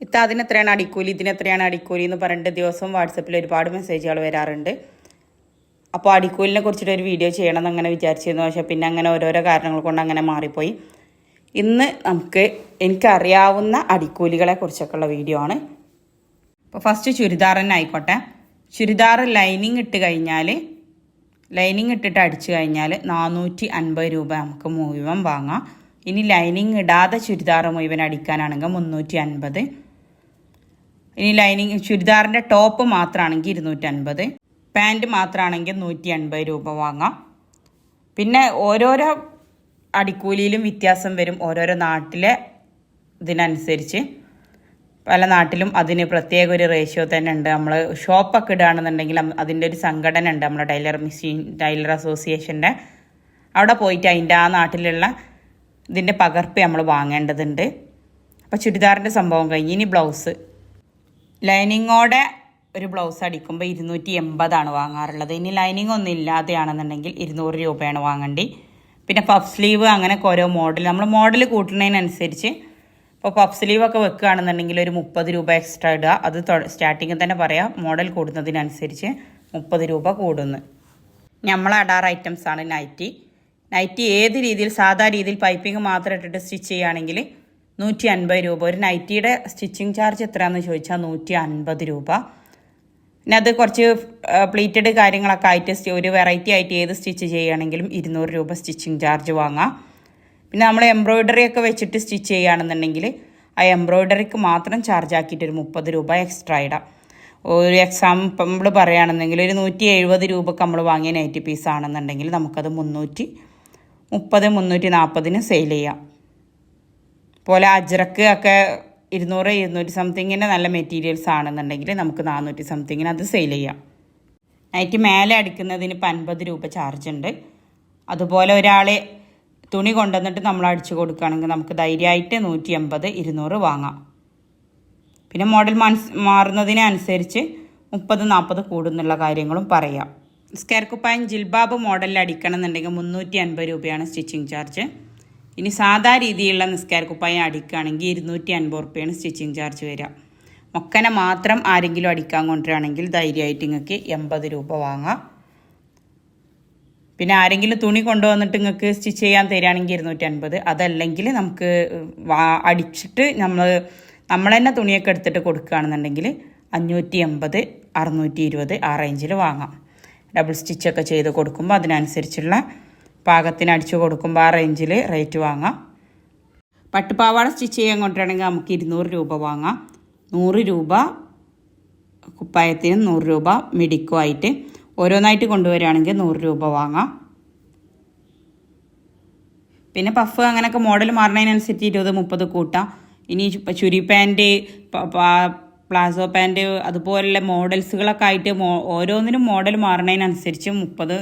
ഇത്ത അതിനെത്രയാണ് അടിക്കൂലി, ഇതിനെത്രയാണ് അടിക്കൂലി എന്ന് പറഞ്ഞിട്ട് ദിവസവും വാട്സപ്പിൽ ഒരുപാട് മെസ്സേജുകൾ വരാറുണ്ട്. അപ്പോൾ അടിക്കൂലിനെ കുറിച്ചിട്ട് ഒരു വീഡിയോ ചെയ്യണം എന്നങ്ങനെ വിചാരിച്ചിരുന്നു. പക്ഷേ പിന്നെ അങ്ങനെ ഓരോരോ കാരണങ്ങൾ കൊണ്ട് അങ്ങനെ മാറിപ്പോയി. ഇന്ന് എനിക്കറിയാവുന്ന അടിക്കൂലികളെ കുറിച്ചൊക്കെയുള്ള വീഡിയോ ആണ്. അപ്പോൾ ഫസ്റ്റ് ചുരിദാർ തന്നെ ആയിക്കോട്ടെ. ചുരിദാർ ലൈനിങ് ഇട്ടിട്ട് അടിച്ചു കഴിഞ്ഞാൽ 450 രൂപ നമുക്ക് മുഴുവൻ വാങ്ങാം. ഇനി ലൈനിങ് ഇടാതെ ചുരിദാർ മുഴുവൻ അടിക്കാനാണെങ്കിൽ 350. ഇനി ചുരിദാറിൻ്റെ ടോപ്പ് മാത്രമാണെങ്കിൽ 250, പാൻറ്റ് മാത്രമാണെങ്കിൽ 180 രൂപ വാങ്ങാം. പിന്നെ ഓരോരോ അടിക്കൂലിയിലും വ്യത്യാസം വരും. ഓരോരോ നാട്ടിലെ ഇതിനനുസരിച്ച് പല നാട്ടിലും അതിന് പ്രത്യേക ഒരു റേഷ്യോ തന്നെ ഉണ്ട്. നമ്മൾ ഷോപ്പൊക്കെ ഇടുകയാണെന്നുണ്ടെങ്കിൽ അതിൻ്റെ ഒരു സംഘടന ഉണ്ട്, നമ്മുടെ ടൈലർ അസോസിയേഷൻ്റെ. അവിടെ പോയിട്ട് അതിൻ്റെ ആ നാട്ടിലുള്ള ഇതിൻ്റെ പകർപ്പ് നമ്മൾ വാങ്ങേണ്ടതുണ്ട്. അപ്പോൾ ചുരിദാറിൻ്റെ സംഭവം കഴിഞ്ഞ് ഇനി ബ്ലൗസ്. ലൈനിങ്ങോടെ ഒരു ബ്ലൗസ് അടിക്കുമ്പോൾ 280 വാങ്ങാറുള്ളത്. ഇനി ലൈനിങ് ഒന്നും ഇല്ലാതെയാണെന്നുണ്ടെങ്കിൽ 200 രൂപയാണ് വാങ്ങേണ്ടി. പിന്നെ പഫ് സ്ലീവ് അങ്ങനെയൊക്കെ ഓരോ നമ്മൾ മോഡൽ കൂട്ടുന്നതിനനുസരിച്ച് ഇപ്പോൾ പഫ് സ്ലീവൊക്കെ വെക്കുകയാണെന്നുണ്ടെങ്കിൽ ഒരു 30 രൂപ എക്സ്ട്രാ ഇടുക. അത് സ്റ്റാർട്ടിങ്ങിൽ തന്നെ പറയാം, മോഡൽ കൂടുന്നതിനനുസരിച്ച് 30 രൂപ കൂടുന്നു. നമ്മൾ അടാർ ഐറ്റംസാണ് നൈറ്റി. ഏത് രീതിയിൽ, സാധാ രീതിയിൽ പൈപ്പിംഗ് മാത്രം ഇട്ടിട്ട് സ്റ്റിച്ച് ചെയ്യുകയാണെങ്കിൽ 150 രൂപ. ഒരു നൈറ്റിയുടെ സ്റ്റിച്ചിങ് ചാർജ് എത്രയാണെന്ന് ചോദിച്ചാൽ 150 രൂപ. പിന്നെ അത് കുറച്ച് പ്ലീറ്റഡ് കാര്യങ്ങളൊക്കെ ആയിട്ട് ഒരു വെറൈറ്റി ആയിട്ട് ഏത് സ്റ്റിച്ച് ചെയ്യുകയാണെങ്കിലും 200 രൂപ സ്റ്റിച്ചിങ് ചാർജ് വാങ്ങാം. പിന്നെ നമ്മൾ എംബ്രോയ്ഡറി ഒക്കെ വെച്ചിട്ട് സ്റ്റിച്ച് ചെയ്യുകയാണെന്നുണ്ടെങ്കിൽ ആ എംബ്രോയ്ഡറിക്ക് മാത്രം ചാർജ് ആക്കിയിട്ട് ഒരു 30 രൂപ എക്സ്ട്രാ ഇടാം. ഒരു എക്സാമ്പിൾ പറയുകയാണെന്നുണ്ടെങ്കിൽ ഒരു 170 രൂപക്ക് നമ്മൾ വാങ്ങിയ നൈറ്റി പീസ് ആണെന്നുണ്ടെങ്കിൽ നമുക്കത് 330, 340 സെയിൽ ചെയ്യാം. പോലെ അജ്രക്ക് ഒക്കെ 200 സംതിങ്ങിൻ്റെ നല്ല മെറ്റീരിയൽസ് ആണെന്നുണ്ടെങ്കിൽ നമുക്ക് 400 സംതിങ്ങിന് അത് സെയിൽ ചെയ്യാം. നൈറ്റ് മേലെ അടിക്കുന്നതിന് ഇപ്പം 50 രൂപ ചാർജ് ഉണ്ട്. അതുപോലെ ഒരാൾ തുണി കൊണ്ടുവന്നിട്ട് നമ്മൾ അടിച്ചു കൊടുക്കുകയാണെങ്കിൽ നമുക്ക് ധൈര്യമായിട്ട് 180, 200 വാങ്ങാം. പിന്നെ മോഡൽ മാറുന്നതിനനുസരിച്ച് 30, 40 കൂടുന്നുള്ള കാര്യങ്ങളും പറയാം. സ്ക്വയർ കുപ്പായം ജിൽബാബ് മോഡലിൽ അടിക്കണം എന്നുണ്ടെങ്കിൽ 350 രൂപയാണ് സ്റ്റിച്ചിങ് ചാർജ്. ഇനി സാധാ രീതിയിലുള്ള നിസ്കാര കുപ്പായം അടിക്കുകയാണെങ്കിൽ 250 റുപ്യാണ് സ്റ്റിച്ചിങ് ചാർജ് വരിക. മൊക്കനെ മാത്രം ആരെങ്കിലും അടിക്കാൻ കൊണ്ടുവരികയാണെങ്കിൽ ധൈര്യമായിട്ട് നിങ്ങൾക്ക് 80 രൂപ വാങ്ങാം. പിന്നെ ആരെങ്കിലും തുണി കൊണ്ടുവന്നിട്ട് നിങ്ങൾക്ക് സ്റ്റിച്ച് ചെയ്യാൻ തരികയാണെങ്കിൽ 250. അതല്ലെങ്കിൽ നമുക്ക് അടിച്ചിട്ട് നമ്മൾ തന്നെ തുണിയൊക്കെ എടുത്തിട്ട് കൊടുക്കുകയാണെന്നുണ്ടെങ്കിൽ 580, 620 ആ റേഞ്ചിൽ വാങ്ങാം. ഡബിൾ സ്റ്റിച്ചൊക്കെ ചെയ്ത് കൊടുക്കുമ്പോൾ അതിനനുസരിച്ചുള്ള പാകത്തിന് അടിച്ചു കൊടുക്കുമ്പോൾ ആ റേഞ്ചിൽ റേറ്റ് വാങ്ങാം. പട്ടുപാവാട സ്റ്റിച്ച് ചെയ്യാൻ കൊണ്ടുവരികയാണെങ്കിൽ നമുക്ക് 200 രൂപ വാങ്ങാം. 100 രൂപ കുപ്പായത്തിനും 100 രൂപ മിടിക്കും ആയിട്ട് ഓരോന്നായിട്ട് കൊണ്ടുവരികയാണെങ്കിൽ 100 രൂപ വാങ്ങാം. പിന്നെ പഫ് അങ്ങനെയൊക്കെ മോഡൽ മാറുന്നതിനനുസരിച്ച് 20, 30 കൂട്ടാം. ഇനി ചുരി പാൻറ്റ്, പ്ലാസോ പാൻറ്റ് അതുപോലുള്ള മോഡൽസുകളൊക്കെ ആയിട്ട് ഓരോന്നിനും മോഡൽ മാറുന്നതിനനുസരിച്ച് 30.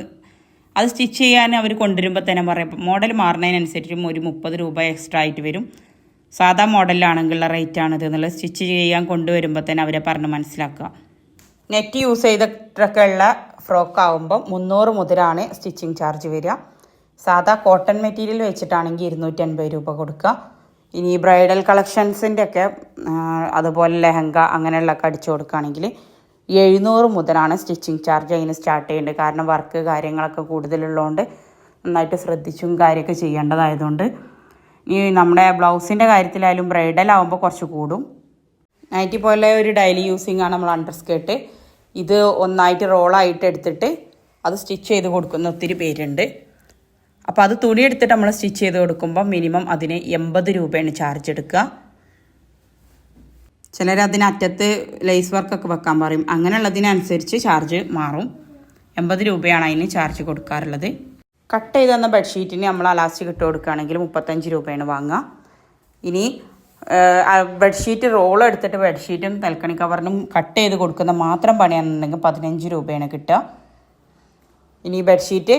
അത് സ്റ്റിച്ച് ചെയ്യാൻ അവർ കൊണ്ടുവരുമ്പോൾ തന്നെ പറയാം, മോഡൽ മാറുന്നതിനനുസരിച്ചും ഒരു 30 രൂപ എക്സ്ട്രാ ആയിട്ട് വരും. സാധാ മോഡലിലാണെങ്കിലുള്ള റേറ്റ് ആണിത് എന്നുള്ളത് സ്റ്റിച്ച് ചെയ്യാൻ കൊണ്ടുവരുമ്പോൾ തന്നെ അവരെ പറഞ്ഞ് മനസ്സിലാക്കുക. നെറ്റ് യൂസ് ചെയ്തിട്ടൊക്കെ ഉള്ള ഫ്രോക്ക് ആകുമ്പോൾ 300 മുതലാണ് സ്റ്റിച്ചിങ് ചാർജ് വരിക. സാധാ കോട്ടൺ മെറ്റീരിയൽ വെച്ചിട്ടാണെങ്കിൽ 250 രൂപ കൊടുക്കുക. ഇനി ബ്രൈഡൽ കളക്ഷൻസിൻ്റെ ഒക്കെ അതുപോലെ ലെഹങ്ക അങ്ങനെയുള്ളതൊക്കെ അടിച്ചു കൊടുക്കുകയാണെങ്കിൽ 700 മുതലാണ് സ്റ്റിച്ചിങ് ചാർജ് അതിന് സ്റ്റാർട്ട് ചെയ്യേണ്ടത്. കാരണം വർക്ക് കാര്യങ്ങളൊക്കെ കൂടുതലുള്ളതുകൊണ്ട് നന്നായിട്ട് ശ്രദ്ധിച്ചും കാര്യമൊക്കെ ചെയ്യേണ്ടതായതുകൊണ്ട്. ഈ നമ്മുടെ ബ്ലൗസിൻ്റെ കാര്യത്തിലായാലും ബ്രൈഡൽ ആകുമ്പോൾ കുറച്ച് കൂടും. നൈറ്റി പോലെ ഒരു ഡെയിലി യൂസിങ് ആണ് നമ്മൾ അണ്ടർ സ്കേർട്ട്. ഇത് ഒന്നായിട്ട് റോളായിട്ട് എടുത്തിട്ട് അത് സ്റ്റിച്ച് ചെയ്ത് കൊടുക്കുന്ന ഒത്തിരി പേരുണ്ട്. അപ്പോൾ അത് തുണി എടുത്തിട്ട് നമ്മൾ സ്റ്റിച്ച് ചെയ്ത് കൊടുക്കുമ്പോൾ മിനിമം അതിന് 80 രൂപയാണ് ചാർജ് എടുക്കുക. ചിലർ അതിനറ്റത്ത് ലേസ് വർക്കൊക്കെ വെക്കാൻ പറയും. അങ്ങനെയുള്ളതിനനുസരിച്ച് ചാർജ് മാറും. 80 രൂപയാണ് അതിന് ചാർജ് കൊടുക്കാറുള്ളത്. കട്ട് ചെയ്ത് തന്ന ബെഡ്ഷീറ്റിന് നമ്മൾ അലാസ്റ്റിക് ഇട്ട് കൊടുക്കുകയാണെങ്കിൽ 35 രൂപയാണ് വാങ്ങുക. ഇനി ബെഡ്ഷീറ്റ് റോൾ എടുത്തിട്ട് ബെഡ്ഷീറ്റും തൽക്കണി കവറിനും കട്ട് ചെയ്ത് കൊടുക്കുന്ന മാത്രം പണിയാണെന്നുണ്ടെങ്കിൽ 15 രൂപയാണ് കിട്ടുക. ഇനി ബെഡ്ഷീറ്റ്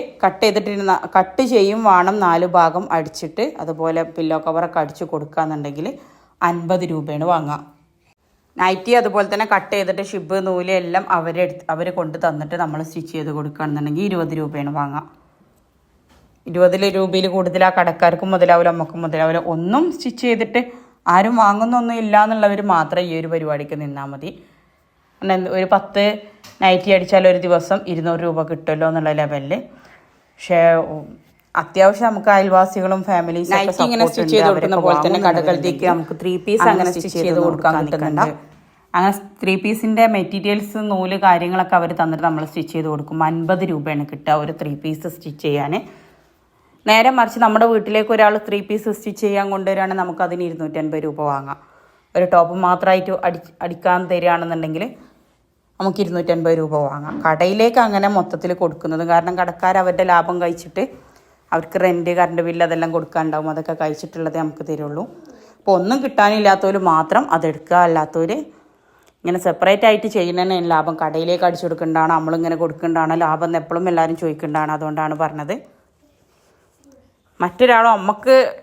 കട്ട് ചെയ്യും വേണം 4 ഭാഗം അടിച്ചിട്ട് അതുപോലെ പില്ലോ കവറൊക്കെ അടിച്ച് കൊടുക്കുകയെന്നുണ്ടെങ്കിൽ 50 രൂപയാണ് വാങ്ങുക. നൈറ്റി അതുപോലെ തന്നെ കട്ട് ചെയ്തിട്ട് ഷിബ് നൂല് എല്ലാം അവർ കൊണ്ട് തന്നിട്ട് നമ്മൾ സ്റ്റിച്ച് ചെയ്ത് കൊടുക്കുകയാണെന്നുണ്ടെങ്കിൽ 20 രൂപയാണ് വാങ്ങുക. 20 രൂപയിൽ കൂടുതൽ ആ കടക്കാർക്കും മുതലാവില്ല, നമുക്കും മുതലാവില്ല. ഒന്നും സ്റ്റിച്ച് ചെയ്തിട്ട് ആരും വാങ്ങുന്നൊന്നും ഇല്ല എന്നുള്ളവർ മാത്രം ഈ ഒരു പരിപാടിക്ക് നിന്നാൽ മതി. ഒരു 10 നൈറ്റി അടിച്ചാൽ ഒരു ദിവസം 200 രൂപ കിട്ടുമല്ലോ എന്നുള്ള ലെവലിൽ. പക്ഷേ അത്യാവശ്യം നമുക്ക് അയൽവാസികളും ഫാമിലീസും നൈറ്റി ഇങ്ങനെ സ്റ്റിച്ച് ചെയ്ത് കൊടുക്കുന്ന പോലെ തന്നെ കടകളിലേക്ക് നമുക്ക് 3 പീസ് അങ്ങനെ സ്റ്റിച്ച് ചെയ്ത് കൊടുക്കാൻ കിട്ടുന്നുണ്ട്. അങ്ങനെ 3 പീസിൻ്റെ മെറ്റീരിയൽസ്, നൂല്, കാര്യങ്ങളൊക്കെ അവർ തന്നിട്ട് നമ്മൾ സ്റ്റിച്ച് ചെയ്ത് കൊടുക്കും. 50 രൂപയാണ് കിട്ടുക ഒരു 3 പീസ് സ്റ്റിച്ച് ചെയ്യാൻ. നേരെ മറിച്ച് നമ്മുടെ വീട്ടിലേക്ക് ഒരാൾ 3 പീസ് സ്റ്റിച്ച് ചെയ്യാൻ കൊണ്ടുവരികയാണെങ്കിൽ നമുക്കതിന് 250 രൂപ വാങ്ങാം. ഒരു ടോപ്പ് മാത്രമായിട്ട് അടിക്കാൻ തരികയാണെന്നുണ്ടെങ്കിൽ നമുക്ക് 250 രൂപ വാങ്ങാം. കടയിലേക്ക് അങ്ങനെ മൊത്തത്തിൽ കൊടുക്കുന്നത് കാരണം കടക്കാർ അവരുടെ ലാഭം കഴിച്ചിട്ട് അവർക്ക് റെൻറ്റ്, കറണ്ട് ബില്ല് അതെല്ലാം കൊടുക്കാനുണ്ടാവും. അതൊക്കെ കഴിച്ചിട്ടുള്ളതേ നമുക്ക് തരുള്ളൂ. അപ്പോൾ ഒന്നും കിട്ടാനില്ലാത്തവർ മാത്രം അതെടുക്കുക. അല്ലാത്തവർ ഇങ്ങനെ സെപ്പറേറ്റ് ആയിട്ട് ചെയ്യുന്നതന്നെ ലാഭം. കടയിലേക്ക് അടിച്ചു കൊടുക്കേണ്ടതാണ്, നമ്മളിങ്ങനെ കൊടുക്കേണ്ടതാണ് ലാഭം എന്ന് എപ്പോഴും എല്ലാവരും ചോദിക്കേണ്ടതാണ്. അതുകൊണ്ടാണ് പറഞ്ഞത്. മറ്റൊരാളും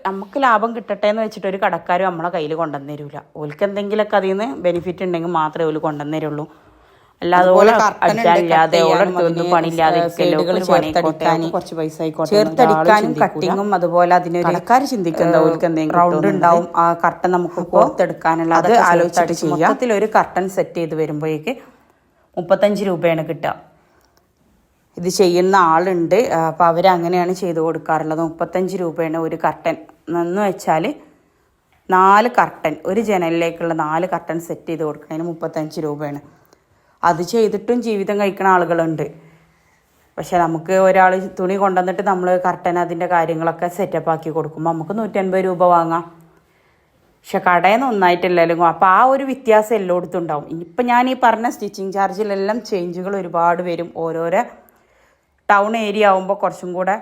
നമുക്ക് ലാഭം കിട്ടട്ടെ എന്ന് വെച്ചിട്ട് ഒരു കടക്കാരും നമ്മളെ കയ്യിൽ കൊണ്ടുവന്നു തരില്ല. ഓൾക്ക് എന്തെങ്കിലുമൊക്കെ അതിൽ നിന്ന് ബെനിഫിറ്റ് ഉണ്ടെങ്കിൽ മാത്രമേ ഓല് കൊണ്ടുവന്നു തരുള്ളൂ. അല്ലാതെ അടിച്ചാലില്ലാതെ ഓളെടുത്തൊന്നും പണിയില്ലാതെ കുറച്ച് പൈസ ചേർത്തടിക്കാനും കട്ടിങ്ങും അതുപോലെ അതിന് കടക്കാർ ചിന്തിക്കുന്നത് ഓൾക്ക് എന്തെങ്കിലും റൗണ്ട് ഉണ്ടാവും. ആ കർട്ടൻ നമുക്ക് പുറത്തെടുക്കാനുള്ള അത് ആലോചിച്ചിട്ട് ചെയ്യാം. മൊത്തത്തിൽ ഒരു കർട്ടൻ സെറ്റ് ചെയ്ത് വരുമ്പോഴേക്ക് 35 രൂപയാണ് കിട്ടുക. ഇത് ചെയ്യുന്ന ആളുണ്ട്. അപ്പോൾ അവരങ്ങനെയാണ് ചെയ്ത് കൊടുക്കാറുള്ളത്. 35 രൂപയാണ് ഒരു കർട്ടൻ എന്ന് വെച്ചാൽ 4 കർട്ടൻ, ഒരു ജനലിലേക്കുള്ള 4 കർട്ടൻ സെറ്റ് ചെയ്ത് കൊടുക്കുന്നതിന് 35 രൂപയാണ്. അത് ചെയ്തിട്ടും ജീവിതം കഴിക്കുന്ന ആളുകളുണ്ട്. പക്ഷെ നമുക്ക് ഒരാൾ തുണി കൊണ്ടുവന്നിട്ട് നമ്മൾ കർട്ടൻ അതിൻ്റെ കാര്യങ്ങളൊക്കെ സെറ്റപ്പ് ആക്കി കൊടുക്കുമ്പോൾ നമുക്ക് 150 രൂപ വാങ്ങാം. പക്ഷെ കടയിൽ നിന്ന് ഒന്നായിട്ടില്ലല്ലോ. അപ്പോൾ ആ ഒരു വ്യത്യാസം എല്ലായിടത്തും ഉണ്ടാവും. ഇനിയിപ്പോൾ ഞാൻ ഈ പറഞ്ഞ സ്റ്റിച്ചിങ് ചാർജിലെല്ലാം ചേഞ്ചുകൾ ഒരുപാട് വരും. ഓരോരോ ടൗൺ ഏരിയ ആകുമ്പോൾ കുറച്ചും കൂടെ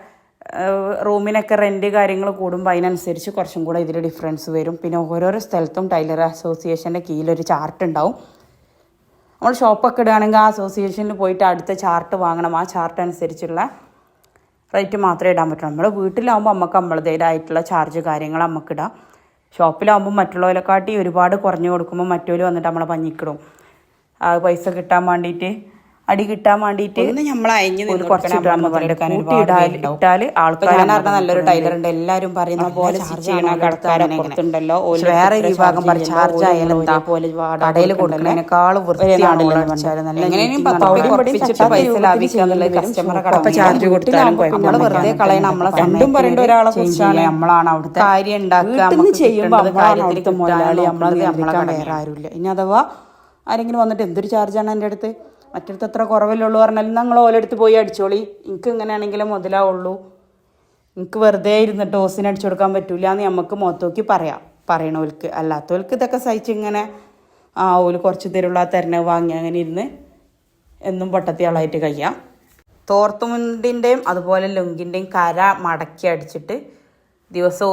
റൂമിനൊക്കെ റെൻറ്റ് കാര്യങ്ങൾ കൂടുമ്പോൾ അതിനനുസരിച്ച് കുറച്ചും കൂടെ ഇതിൽ ഡിഫറൻസ് വരും. പിന്നെ ഓരോരോ സ്ഥലത്തും ടൈലർ അസോസിയേഷൻ്റെ കീഴിലൊരു ചാർട്ട് ഉണ്ടാവും. നമ്മൾ ഷോപ്പൊക്കെ ഇടുകയാണെങ്കിൽ ആ അസോസിയേഷനിൽ പോയിട്ട് അടുത്ത ചാർട്ട് വാങ്ങണം. ആ ചാർട്ട് അനുസരിച്ചുള്ള റേറ്റ് മാത്രമേ ഇടാൻ പറ്റുള്ളൂ. നമ്മൾ വീട്ടിലാകുമ്പോൾ നമുക്ക് നമ്മളതേതായിട്ടുള്ള ചാർജ് കാര്യങ്ങൾ നമുക്കിടാം. ഷോപ്പിലാകുമ്പോൾ മറ്റുള്ളവരെക്കാട്ടി ഒരുപാട് കുറഞ്ഞു കൊടുക്കുമ്പോൾ മറ്റൊരു വന്നിട്ട് നമ്മളെ പഞ്ഞിക്കിടും. ആ പൈസ കിട്ടാൻ വേണ്ടിയിട്ട്, അടി കിട്ടാൻ വേണ്ടിയിട്ട് നമ്മൾ ഇട്ടാൽ ആൾക്കാർ നല്ലൊരു ടൈലർ ഉണ്ട് എല്ലാവരും പറയുന്ന പോലെ പുറത്തുണ്ടല്ലോ വേറെ വിഭാഗം ചാർജ് ആയാലും കടയിൽ കൊടുക്കുന്നതിനേക്കാളും ചാർജ് കൊടുത്താലും നമ്മൾ വെറുതെ കളയണം. നമ്മളെ രണ്ടും പറയേണ്ട ഒരാളെ കുറിച്ചാണ്. നമ്മളാണ് അവിടുത്തെ കാര്യം ഉണ്ടാക്കുക ചെയ്യുമ്പോൾ നമ്മളെ വേറെ ആരുമില്ല. ഇനി അഥവാ ആരെങ്കിലും വന്നിട്ട് എന്തൊരു ചാർജാണ് എൻ്റെ അടുത്ത്, മറ്റടുത്ത് എത്ര കുറവില്ലുള്ളൂ പറഞ്ഞാലും ഞങ്ങൾ ഓലെടുത്ത് പോയി അടിച്ചോളി, എനിക്ക് ഇങ്ങനെയാണെങ്കിലും മുതലാവുള്ളൂ, എനിക്ക് വെറുതെ ഇരുന്നിട്ട് ഓസിന് അടിച്ചു കൊടുക്കാൻ പറ്റൂല എന്ന് നമുക്ക് മുഖത്തോക്കി പറയണവർക്ക്. അല്ലാത്തവർക്ക് ഇതൊക്കെ സഹിച്ച് ഇങ്ങനെ ഓല് കുറച്ച് തരുള്ള തരണ വാങ്ങി അങ്ങനെ ഇരുന്ന് എന്നും പൊട്ടത്തിയാളായിട്ട് കഴിയാം. തോർത്തുമുണ്ടിൻ്റെയും അതുപോലെ ലുങ്കിൻ്റെയും കര മടക്കി അടിച്ചിട്ട് ദിവസം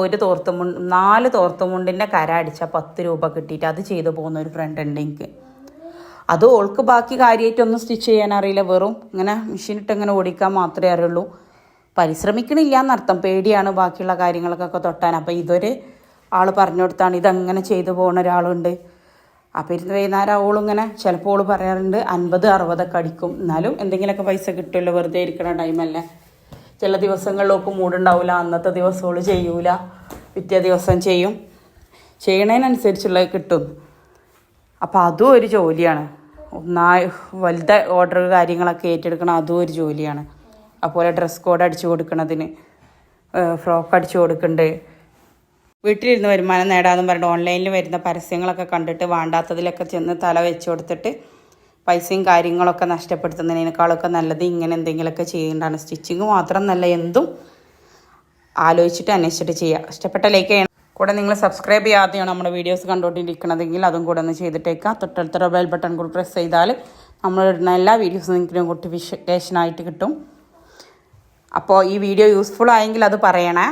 4 തോർത്തുമുണ്ടിൻ്റെ കര അടിച്ചാൽ 10 രൂപ കിട്ടിയിട്ട് അത് ചെയ്തു പോകുന്ന ഒരു ഫ്രണ്ട് ഉണ്ട് എനിക്ക്. അത് ഓൾക്ക് ബാക്കി കാര്യമായിട്ടൊന്നും സ്റ്റിച്ച് ചെയ്യാൻ അറിയില്ല. വെറും ഇങ്ങനെ മെഷീനിട്ട് ഇങ്ങനെ ഓടിക്കാൻ മാത്രമേ അറിയുള്ളൂ. പരിശ്രമിക്കണില്ല എന്നർത്ഥം. പേടിയാണ് ബാക്കിയുള്ള കാര്യങ്ങൾക്കൊക്കെ തൊട്ടാൻ. അപ്പോൾ ഇതൊരു ആൾ പറഞ്ഞു കൊടുത്താണ് ഇതങ്ങനെ ചെയ്തു പോകുന്ന ഒരാളുണ്ട്. അപ്പോൾ ഇരുന്ന് വൈകുന്നേരം അവളിങ്ങനെ ചിലപ്പോൾ ഓൾ പറയാറുണ്ട് 50-60 അടിക്കും. എന്നാലും എന്തെങ്കിലുമൊക്കെ പൈസ കിട്ടുമല്ലോ, വെറുതെ ഇരിക്കണ ടൈമല്ലേ. ചില ദിവസങ്ങളിലൊക്കെ മൂടുണ്ടാവില്ല, അന്നത്തെ ദിവസം ഓൾ ചെയ്യൂല, പിറ്റേ ദിവസം ചെയ്യും. ചെയ്യണതിനനുസരിച്ചുള്ളത് കിട്ടും. അപ്പോൾ അതും ഒരു ജോലിയാണ്. വലുത ഓർഡർ കാര്യങ്ങളൊക്കെ ഏറ്റെടുക്കണം, അതും ഒരു ജോലിയാണ്. അതുപോലെ ഡ്രസ് കോഡ് അടിച്ചു കൊടുക്കണതിന്, ഫ്രോക്ക് അടിച്ചു കൊടുക്കുന്നുണ്ട്. വീട്ടിലിരുന്ന് വരുമാനം നേടാമെന്ന് പറഞ്ഞിട്ട് ഓൺലൈനിൽ വരുന്ന പരസ്യങ്ങളൊക്കെ കണ്ടിട്ട് വേണ്ടാത്തതിലൊക്കെ ചെന്ന് തല വെച്ച് കൊടുത്തിട്ട് പൈസയും കാര്യങ്ങളൊക്കെ നഷ്ടപ്പെടുത്തുന്നതിനേക്കാളൊക്കെ നല്ലത് ഇങ്ങനെ എന്തെങ്കിലുമൊക്കെ ചെയ്യേണ്ടതാണ്. സ്റ്റിച്ചിങ് മാത്രം നല്ല എന്തും ആലോചിച്ചിട്ട് അന്വേഷിച്ചിട്ട് ചെയ്യുക. ഇഷ്ടപ്പെട്ട ലൈക്ക് ചെയ്യണം. കൂടെ നിങ്ങൾ സബ്സ്ക്രൈബ് ചെയ്യാതെയാണ് നമ്മുടെ വീഡിയോസ് കണ്ടുകൊണ്ടിരിക്കണതെങ്കിൽ അതും കൂടെ ഒന്ന് ചെയ്തിട്ടേക്കാം. തൊട്ടടുത്ത ബെൽ ബട്ടൺ കൂടി പ്രസ് ചെയ്താൽ നമ്മളിടുന്ന എല്ലാ വീഡിയോസും നിങ്ങൾക്ക് നോട്ടിഫിക്കേഷനായിട്ട് കിട്ടും. അപ്പോൾ ഈ വീഡിയോ യൂസ്ഫുൾ ആയെങ്കിൽ അത് പറയണേ.